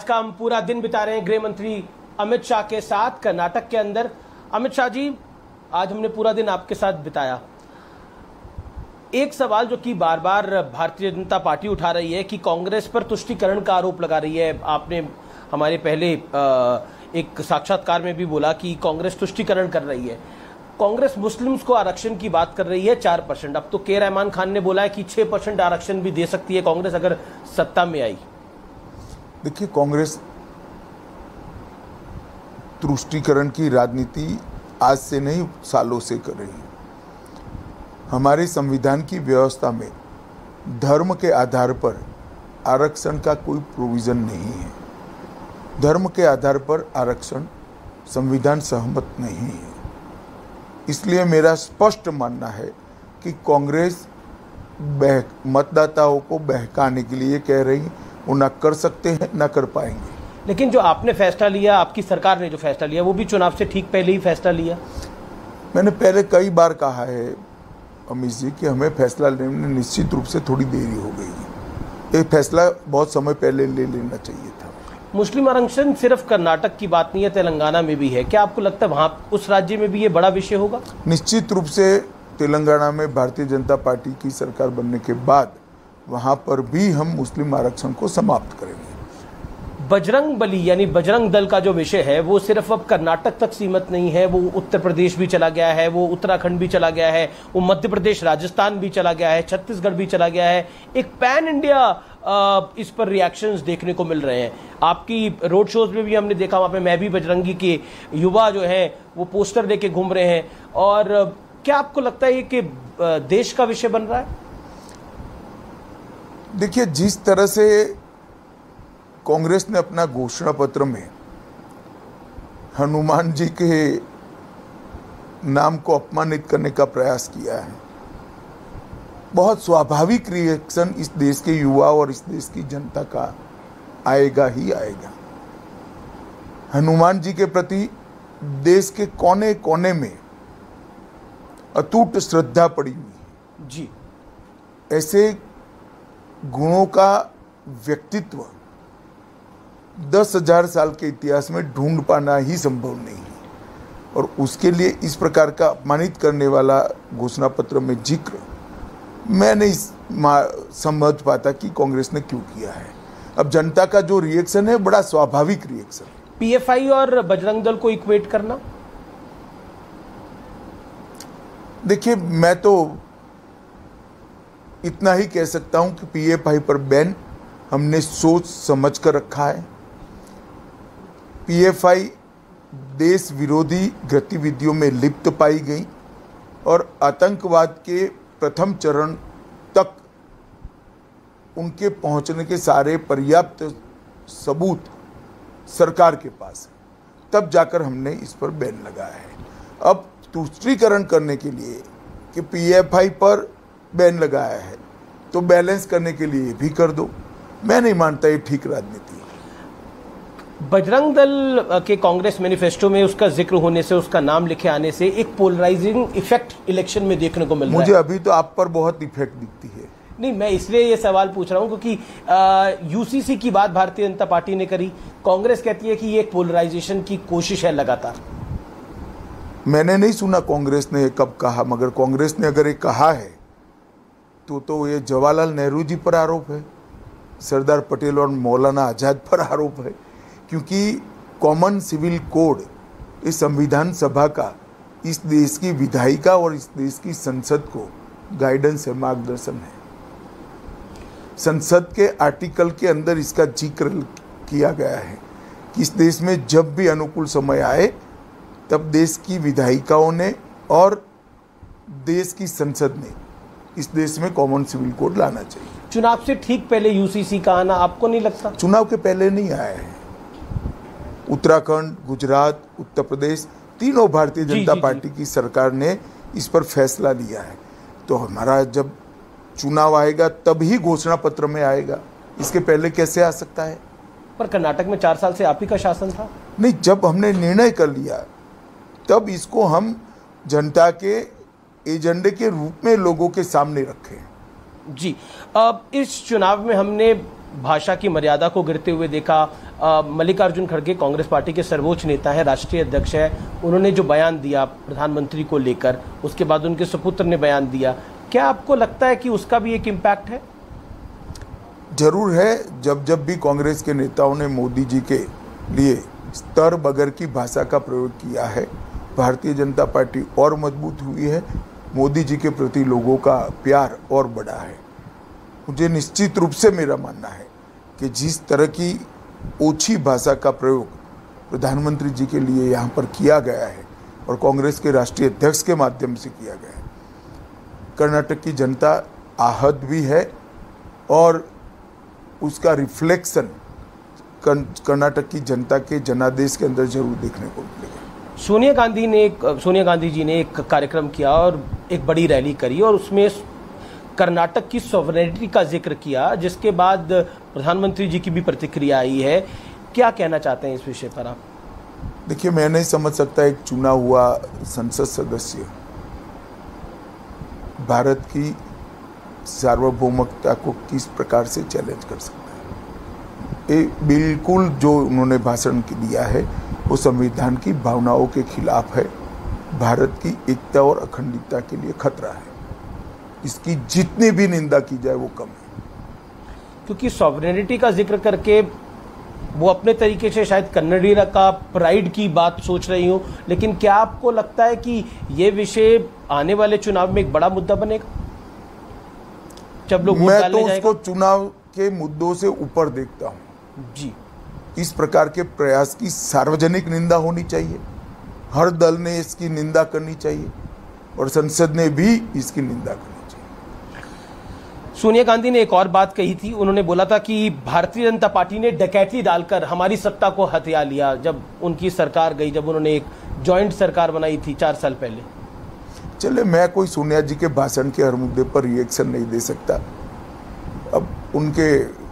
का हम पूरा दिन बिता रहे हैं गृह मंत्री अमित शाह के साथ कर्नाटक के अंदर। अमित शाह जी, आज हमने पूरा दिन आपके साथ बिताया। एक सवाल जो कि बार बार भारतीय जनता पार्टी उठा रही है कि कांग्रेस पर तुष्टीकरण का आरोप लगा रही है। आपने हमारे पहले एक साक्षात्कार में भी बोला कि कांग्रेस तुष्टीकरण कर रही है। कांग्रेस मुस्लिम्स को आरक्षण की बात कर रही है 4%। अब तो के रहमान खान ने बोला है कि 6% आरक्षण भी दे सकती है कांग्रेस अगर सत्ता में आई। देखिए, कांग्रेस तुष्टीकरण की राजनीति आज से नहीं सालों से कर रही है। हमारे संविधान की व्यवस्था में धर्म के आधार पर आरक्षण का कोई प्रोविजन नहीं है। धर्म के आधार पर आरक्षण संविधान सहमत नहीं है। इसलिए मेरा स्पष्ट मानना है कि कांग्रेस मतदाताओं को बहकाने के लिए कह रही है। वो ना कर सकते हैं ना कर पाएंगे। लेकिन जो आपने फैसला लिया, आपकी सरकार ने जो फैसला लिया, वो भी चुनाव से ठीक पहले ही फैसला लिया। मैंने पहले कई बार कहा है अमित जी कि हमें फैसला लेने में निश्चित रूप से थोड़ी देरी हो गई है। एक फैसला बहुत समय पहले ले लेना चाहिए था। मुस्लिम आरक्षण सिर्फ कर्नाटक की बात नहीं है, तेलंगाना में भी है। क्या आपको लगता है वहां उस राज्य में भी ये बड़ा विषय होगा? निश्चित रूप से तेलंगाना में भारतीय जनता पार्टी की सरकार बनने के बाद वहां पर भी हम मुस्लिम आरक्षण को समाप्त करेंगे। बजरंग बली यानी बजरंग दल का जो विषय है वो सिर्फ अब कर्नाटक तक सीमित नहीं है, वो उत्तर प्रदेश भी चला गया है, वो उत्तराखंड भी चला गया है, वो मध्य प्रदेश राजस्थान भी चला गया है, छत्तीसगढ़ भी चला गया है। एक पैन इंडिया इस पर रिएक्शंस देखने को मिल रहे हैं। आपकी रोड शोज में भी हमने देखा, वहां पे मैं भी बजरंगी के युवा जो है वो पोस्टर लेके घूम रहे हैं। और क्या आपको लगता है कि देश का विषय बन रहा है? देखिए, जिस तरह से कांग्रेस ने अपना घोषणा पत्र में हनुमान जी के नाम को अपमानित करने का प्रयास किया है, बहुत स्वाभाविक रिएक्शन इस देश के युवा और इस देश की जनता का आएगा ही आएगा। हनुमान जी के प्रति देश के कोने कोने में अटूट श्रद्धा पड़ी हुई है जी। ऐसे गुणों का व्यक्तित्व 10,000 साल के इतिहास में ढूंढ पाना ही संभव नहीं है। और उसके लिए इस प्रकार का अपमानित करने वाला घोषणा पत्र में जिक्र मैं नहीं समझ पाता कि कांग्रेस ने क्यों किया है। अब जनता का जो रिएक्शन है बड़ा स्वाभाविक रिएक्शन। पीएफआई और बजरंग दल को इक्वेट करना, देखिए, मैं तो इतना ही कह सकता हूं कि पीएफआई पर बैन हमने सोच समझ कर रखा है। पीएफआई देश विरोधी गतिविधियों में लिप्त पाई गई और आतंकवाद के प्रथम चरण तक उनके पहुंचने के सारे पर्याप्त सबूत सरकार के पास है। तब जाकर हमने इस पर बैन लगाया है। अब तुष्टीकरण करने के लिए कि पीएफआई पर बैन लगाया है तो बैलेंस करने के लिए भी कर दो। मैं नहीं मानता ये ठीक राजनीति है। बजरंग दल के कांग्रेस मैनिफेस्टो में उसका जिक्र होने से, उसका नाम लिखे आने से एक पोलराइजिंग इफेक्ट इलेक्शन में देखने को मिल रहा है। मुझे अभी तो आप पर बहुत इफेक्ट दिखती है। नहीं, मैं इसलिए ये सवाल पूछ रहा हूं क्योंकि यूसीसी की बात भारतीय जनता पार्टी ने करी। कांग्रेस कहती है कि ये एक पोलराइजेशन की कोशिश है लगातार। मैंने नहीं सुना कांग्रेस ने कब कहा, मगर कांग्रेस ने अगर ये कहा है तो ये जवाहरलाल नेहरू जी पर आरोप है, सरदार पटेल और मौलाना आजाद पर आरोप है। क्योंकि कॉमन सिविल कोड इस संविधान सभा का इस देश की विधायिका और इस देश की संसद को गाइडेंस है, मार्गदर्शन है। संसद के आर्टिकल के अंदर इसका जिक्र किया गया है कि इस देश में जब भी अनुकूल समय आए तब देश की विधायिकाओं ने और देश की संसद ने इस देश में कॉमन सिविल कोड लाना चाहिए। चुनाव से ठीक पहले यूसीसी का आना आपको नहीं लगता? चुनाव के पहले नहीं आया है। उत्तराखंड, गुजरात, उत्तर प्रदेश, तीनों भारतीय जनता पार्टी की सरकार ने इस पर फैसला लिया है। तो हमारा जब चुनाव आएगा तभी घोषणा पत्र में आएगा, इसके पहले कैसे आ सकता है? पर कर्नाटक में 4 साल से आप ही का शासन था। नहीं, जब हमने निर्णय कर लिया तब इसको हम जनता के एजेंडे के रूप में लोगों के सामने रखें। जी, अब इस चुनाव में हमने भाषा की मर्यादा को गिरते हुए देखा। मल्लिकार्जुन खड़गे कांग्रेस पार्टी के सर्वोच्च नेता हैं, राष्ट्रीय अध्यक्ष है, उन्होंने जो बयान दिया प्रधानमंत्री को लेकर, उसके बाद उनके सुपुत्र ने बयान दिया, क्या आपको लगता है कि उसका भी एक इम्पैक्ट है? जरूर है। जब भी कांग्रेस के नेताओं ने मोदी जी के लिए स्तर बगैर की भाषा का प्रयोग किया है, भारतीय जनता पार्टी और मजबूत हुई है, मोदी जी के प्रति लोगों का प्यार और बढ़ा है। मुझे निश्चित रूप से मेरा मानना है कि जिस तरह की ओछी भाषा का प्रयोग प्रधानमंत्री जी के लिए यहाँ पर किया गया है और कांग्रेस के राष्ट्रीय अध्यक्ष के माध्यम से किया गया है, कर्नाटक की जनता आहत भी है और उसका रिफ्लेक्शन कर्नाटक की जनता के जनादेश के अंदर जरूर देखने को मिलेगा। सोनिया गांधी जी ने एक कार्यक्रम किया और एक बड़ी रैली करी और उसमें कर्नाटक की सॉवरेनिटी का जिक्र किया, जिसके बाद प्रधानमंत्री जी की भी प्रतिक्रिया आई है। क्या कहना चाहते हैं इस विषय पर आप? देखिए, मैं नहीं समझ सकता एक चुना हुआ संसद सदस्य भारत की सार्वभौमिकता को किस प्रकार से चैलेंज कर सकता है। ये बिल्कुल जो उन्होंने भाषण दिया है वो संविधान की भावनाओं के खिलाफ है, भारत की एकता और अखंडता के लिए खतरा है। इसकी जितनी भी निंदा की जाए वो कम है। क्योंकि सॉवरेनिटी का जिक्र करके वो अपने तरीके से शायद कन्नडिगा का प्राइड की बात सोच रही हूँ, लेकिन क्या आपको लगता है कि ये विषय आने वाले चुनाव में एक बड़ा मुद्दा बनेगा जब लोग वोट डालने जाएंगे? मैं तो उसको चुनाव के मुद्दों से ऊपर देखता हूँ जी। इस प्रकार के प्रयास की सार्वजनिक निंदा होनी चाहिए, हर दल ने इसकी निंदा करनी चाहिए और संसद ने भी इसकी निंदा करनी चाहिए। सोनिया गांधी ने एक और बात कही थी, उन्होंने बोला था कि भारतीय जनता पार्टी ने डकैती डालकर हमारी सत्ता को हथिया लिया जब उनकी सरकार गई, जब उन्होंने एक जॉइंट सरकार बनाई थी 4 साल पहले। चले, मैं कोई सोनिया जी के भाषण के हर मुद्दे पर रिएक्शन नहीं दे सकता। अब उनके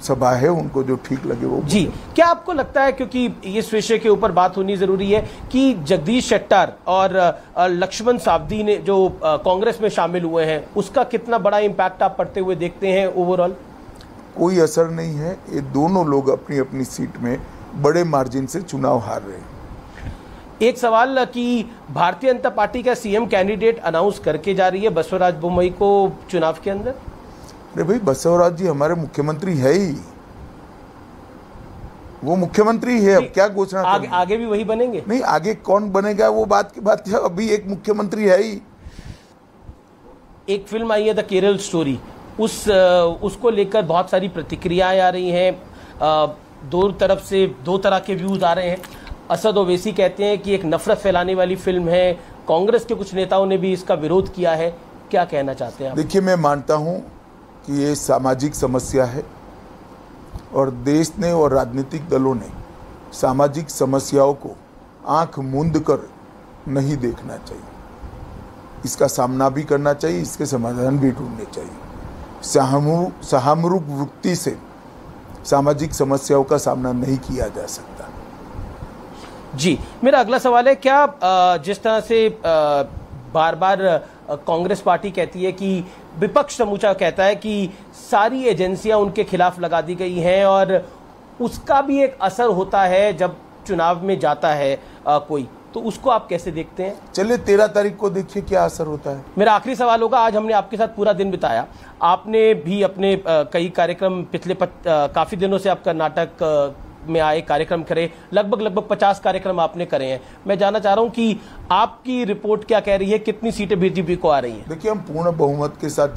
सभा है, उनको जो ठीक लगे वो जी। क्या आपको लगता है, क्योंकि इस विषय के ऊपर बात होनी जरूरी है, कि जगदीश शेट्टर और लक्ष्मण सावदी ने जो कांग्रेस में शामिल हुए हैं, उसका कितना बड़ा इम्पैक्ट आप पड़ते हुए देखते हैं ओवरऑल? कोई असर नहीं है। ये दोनों लोग अपनी अपनी सीट में बड़े मार्जिन से चुनाव हार रहे हैं। एक सवाल कि भारतीय जनता पार्टी का सीएम कैंडिडेट अनाउंस करके जा रही है बसवराज बोम्मई को चुनाव के अंदर। अरे भाई, बसवराज जी हमारे मुख्यमंत्री है ही, वो मुख्यमंत्री है। अब क्या घोषणा आगे भी वही बनेंगे? नहीं, आगे कौन बनेगा वो बात की बात है, अभी एक मुख्यमंत्री है ही। एक फिल्म आई है द केरल स्टोरी, उसको लेकर बहुत सारी प्रतिक्रियाएं आ रही हैं, दो तरफ से दो तरह के व्यूज आ रहे हैं। असद ओवैसी कहते हैं कि एक नफरत फैलाने वाली फिल्म है, कांग्रेस के कुछ नेताओं ने भी इसका विरोध किया है। क्या कहना चाहते हैं आप? देखिए, मैं मानता हूं कि ये सामाजिक समस्या है और देश ने और राजनीतिक दलों ने सामाजिक समस्याओं को आंख मूंद कर नहीं देखना चाहिए। इसका सामना भी करना चाहिए, इसके समाधान भी ढूंढने चाहिए। सहानुभूति वृत्ति से सामाजिक समस्याओं का सामना नहीं किया जा सकता। जी, मेरा अगला सवाल है, क्या जिस तरह से बार बार कांग्रेस पार्टी कहती है कि विपक्ष समूचा कहता है कि सारी एजेंसियां उनके खिलाफ लगा दी गई हैं और उसका भी एक असर होता है जब चुनाव में जाता है कोई, तो उसको आप कैसे देखते हैं? चलिए 13 तारीख को देखिए क्या असर होता है। मेरा आखिरी सवाल होगा, आज हमने आपके साथ पूरा दिन बिताया, आपने भी अपने कई कार्यक्रम पिछले काफ़ी दिनों से आप कर्नाटक में आए, कार्यक्रम करे, लगभग 50 कार्यक्रम आपने करे हैं। मैं जानना चाह रहा हूं कि आपकी रिपोर्ट क्या कह रही है, कितनी सीटें बीजेपी को आ रही हैं? देखिए, हम पूर्ण बहुमत के साथ